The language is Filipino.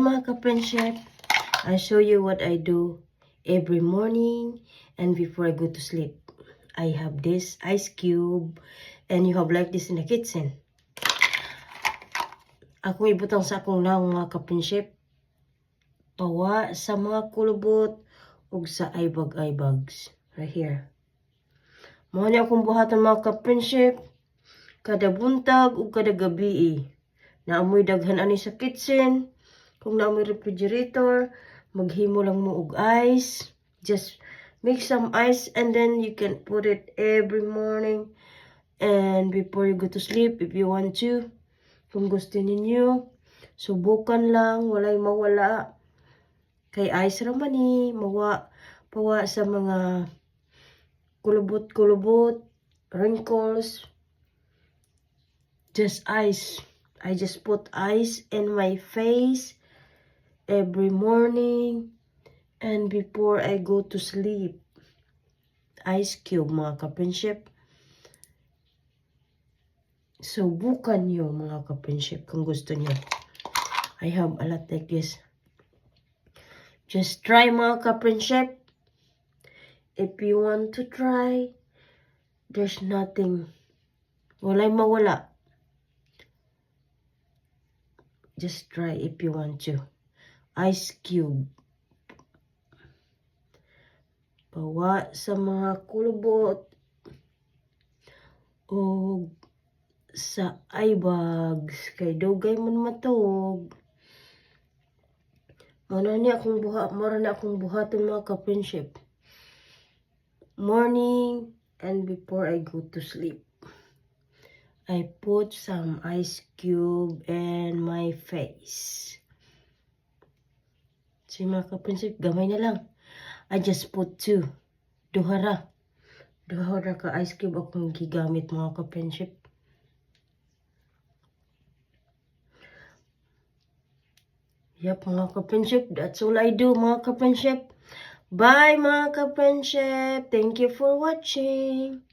mga ka-friendship, I show you what I do every morning and before I go to sleep. I have this ice cube and you have like this in the kitchen. Ako ibutang sa akong naong mga ka-friendship. Pawa sa mga kulubot ug sa aybag-aybags. Right here. Mga niya akong buhatan mga ka-friendship. Kada buntag ug kada gabi naamoy daghan ani sa kitchen. Kung naamoy refrigerator, maghimo lang mo og ice. Just make some ice and then you can put it every morning and before you go to sleep if you want to. Kung gusto ninyo, subukan lang, walay mawala. Kay ice raman pawa sa mga kulubot-kulubot, wrinkles. Just ice. I just put ice in my face every morning and before I go to sleep. Ice cube mga ka-friendship. Subukan nyo mga ka-friendship kung gusto nyo. I have a lot like this. Just try mga ka-friendship. If you want to try, there's nothing. Walay mawala. Just try if you want to. Ice cube. Pawa sa mga kulubot o sa eyebags kay dugay man matog. Mara na akong buhaton mga ka-friendship. Morning and before I go to sleep. I put some ice cube in my face. So mga ka-friendship, gamay na lang. I just put 2. Duhara ka ice cube akong gigamit mga ka-friendship. Yep, mga ka-friendship, that's all I do mga ka-friendship. Bye mga ka-friendship. Thank you for watching.